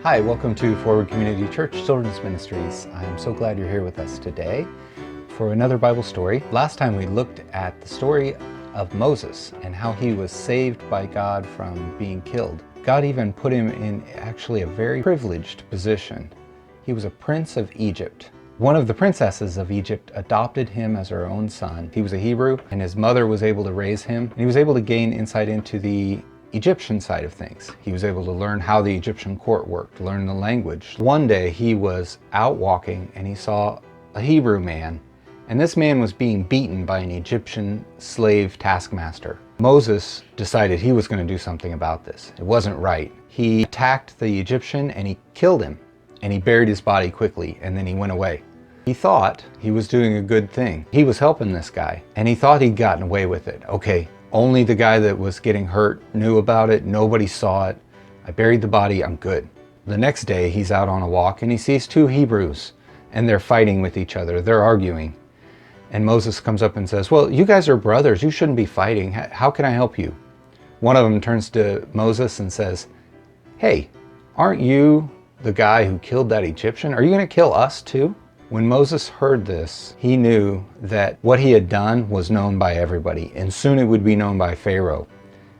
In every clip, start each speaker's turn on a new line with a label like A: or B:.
A: Hi, welcome to Forward Community Church Children's Ministries. I'm so glad you're here with us today for another Bible story. Last time we looked at the story of Moses and how he was saved by God from being killed. God even put him in actually a very privileged position. He was a prince of Egypt. One of the princesses of Egypt adopted him as her own son. He was a Hebrew, and his mother was able to raise him. And he was able to gain insight into the Egyptian side of things. He was able to learn how the Egyptian court worked, learn the language. One day he was out walking and he saw a Hebrew man, and this man was being beaten by an Egyptian slave taskmaster. Moses decided he was going to do something about this. It wasn't right. He attacked the Egyptian and he killed him, and he buried his body quickly, and then he went away. He thought he was doing a good thing. He was helping this guy, and he thought he'd gotten away with it. Okay, only the guy that was getting hurt knew about it. Nobody saw it. I buried the body. I'm good. The next day, he's out on a walk and he sees two Hebrews and they're fighting with each other. They're arguing. And Moses comes up and says, well, you guys are brothers. You shouldn't be fighting. How can I help you? One of them turns to Moses and says, hey, aren't you the guy who killed that Egyptian? Are you going to kill us too? When Moses heard this, he knew that what he had done was known by everybody, and soon it would be known by Pharaoh.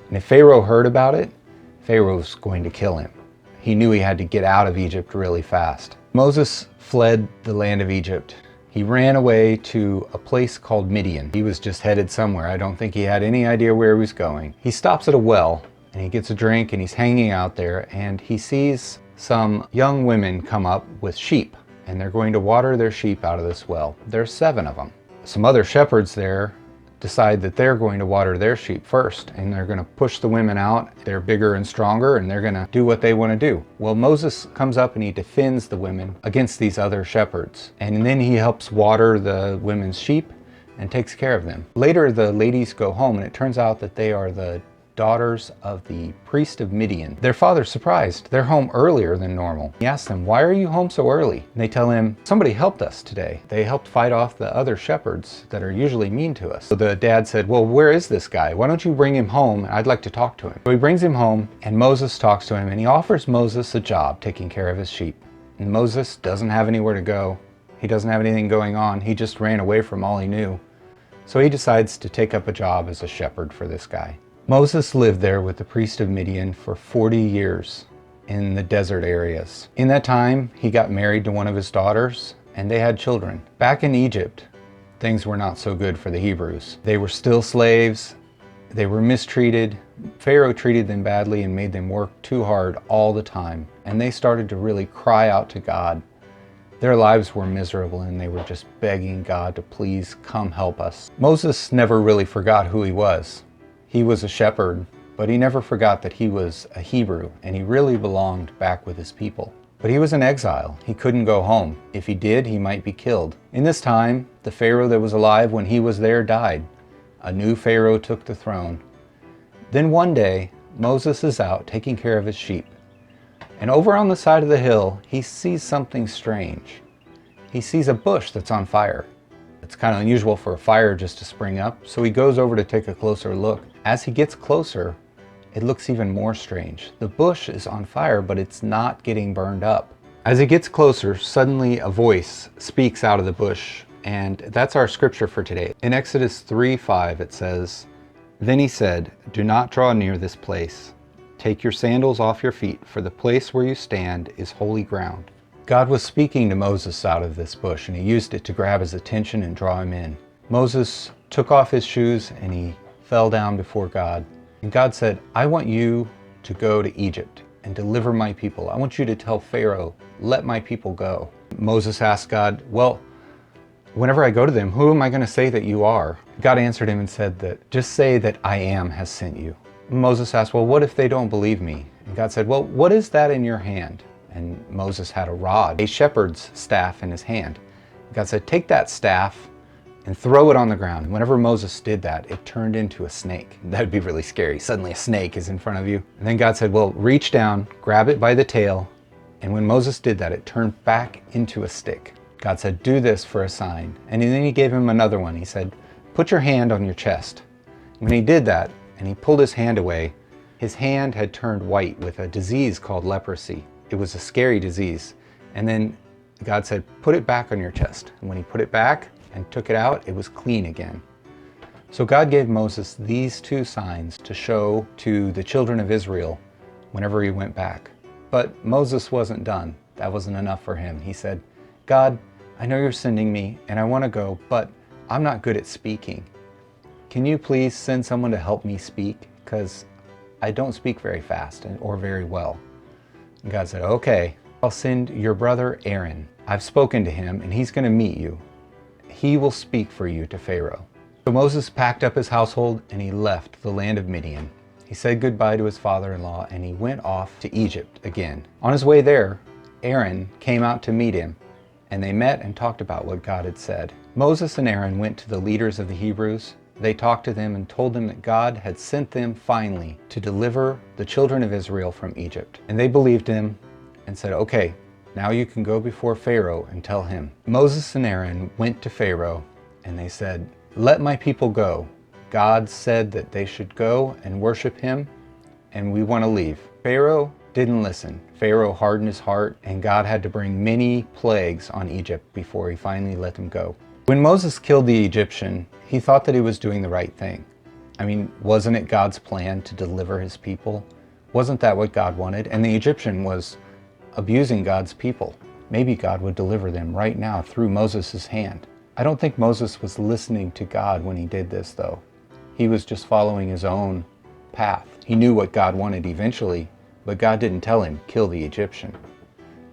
A: And if Pharaoh heard about it, Pharaoh was going to kill him. He knew he had to get out of Egypt really fast. Moses fled the land of Egypt. He ran away to a place called Midian. He was just headed somewhere. I don't think he had any idea where he was going. He stops at a well, and he gets a drink, and he's hanging out there, and he sees some young women come up with sheep, and they're going to water their sheep out of this well. There's 7 of them. Some other shepherds there decide that they're going to water their sheep first, and they're going to push the women out. They're bigger and stronger, and they're going to do what they want to do. Well, Moses comes up and he defends the women against these other shepherds, and then he helps water the women's sheep and takes care of them. Later, the ladies go home, and it turns out that they are the daughters of the priest of Midian. Their father's surprised. They're home earlier than normal. He asks them, why are you home so early? And they tell him, somebody helped us today. They helped fight off the other shepherds that are usually mean to us. So the dad said, well, where is this guy? Why don't you bring him home? I'd like to talk to him. So he brings him home, and Moses talks to him, and he offers Moses a job taking care of his sheep. And Moses doesn't have anywhere to go. He doesn't have anything going on. He just ran away from all he knew. So he decides to take up a job as a shepherd for this guy. Moses lived there with the priest of Midian for 40 years in the desert areas. In that time, he got married to one of his daughters, and they had children. Back in Egypt, things were not so good for the Hebrews. They were still slaves. They were mistreated. Pharaoh treated them badly and made them work too hard all the time. And they started to really cry out to God. Their lives were miserable, and they were just begging God to please come help us. Moses never really forgot who he was. He was a shepherd, but he never forgot that he was a Hebrew, and he really belonged back with his people. But he was in exile. He couldn't go home. If he did, he might be killed. In this time, the Pharaoh that was alive when he was there died. A new Pharaoh took the throne. Then one day, Moses is out taking care of his sheep. And over on the side of the hill, he sees something strange. He sees a bush that's on fire. It's kind of unusual for a fire just to spring up, so he goes over to take a closer look. As he gets closer, it looks even more strange. The bush is on fire, but it's not getting burned up. As he gets closer, suddenly a voice speaks out of the bush, and that's our scripture for today. In Exodus 3:5, it says, then he said, do not draw near this place. Take your sandals off your feet, for the place where you stand is holy ground. God was speaking to Moses out of this bush, and he used it to grab his attention and draw him in. Moses took off his shoes and he fell down before God. And God said, I want you to go to Egypt and deliver my people. I want you to tell Pharaoh, let my people go. Moses asked God, well, whenever I go to them, who am I going to say that you are? God answered him and said that, just say that I am has sent you. Moses asked, well, what if they don't believe me? And God said, well, what is that in your hand? And Moses had a rod, a shepherd's staff in his hand. God said, take that staff and throw it on the ground. And whenever Moses did that, it turned into a snake. That'd be really scary. Suddenly a snake is in front of you. And then God said, well, reach down, grab it by the tail. And when Moses did that, it turned back into a stick. God said, do this for a sign. And then he gave him another one. He said, put your hand on your chest. When he did that, and he pulled his hand away, his hand had turned white with a disease called leprosy. It was a scary disease. And then God said, put it back on your chest. And when he put it back and took it out, it was clean again. So God gave Moses these two signs to show to the children of Israel whenever he went back. But Moses wasn't done. That wasn't enough for him. He said, God, I know you're sending me and I want to go, but I'm not good at speaking. Can you please send someone to help me speak? Because I don't speak very fast or very well. And God said, okay, I'll send your brother Aaron. I've spoken to him and he's going to meet you. He will speak for you to Pharaoh. So Moses packed up his household and he left the land of Midian. He said goodbye to his father-in-law and he went off to Egypt again. On his way there, Aaron came out to meet him and they met and talked about what God had said. Moses and Aaron went to the leaders of the Hebrews. They talked to them and told them that God had sent them finally to deliver the children of Israel from Egypt. And they believed him and said, okay, now you can go before Pharaoh and tell him. Moses and Aaron went to Pharaoh and they said, let my people go. God said that they should go and worship him, and we want to leave. Pharaoh didn't listen. Pharaoh hardened his heart, and God had to bring many plagues on Egypt before he finally let them go. When Moses killed the Egyptian, he thought that he was doing the right thing. I mean, wasn't it God's plan to deliver his people? Wasn't that what God wanted? And the Egyptian was abusing God's people. Maybe God would deliver them right now through Moses' hand. I don't think Moses was listening to God when he did this, though. He was just following his own path. He knew what God wanted eventually, but God didn't tell him, kill the Egyptian.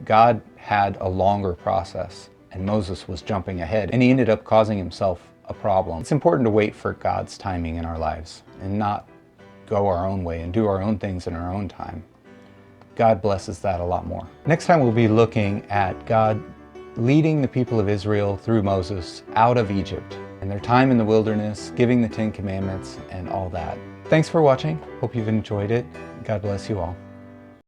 A: God had a longer process, and Moses was jumping ahead, and he ended up causing himself a problem. It's important to wait for God's timing in our lives and not go our own way and do our own things in our own time. God blesses that a lot more. Next time we'll be looking at God leading the people of Israel through Moses out of Egypt and their time in the wilderness, giving the 10 Commandments and all that. Thanks for watching. Hope you've enjoyed it. God bless you all.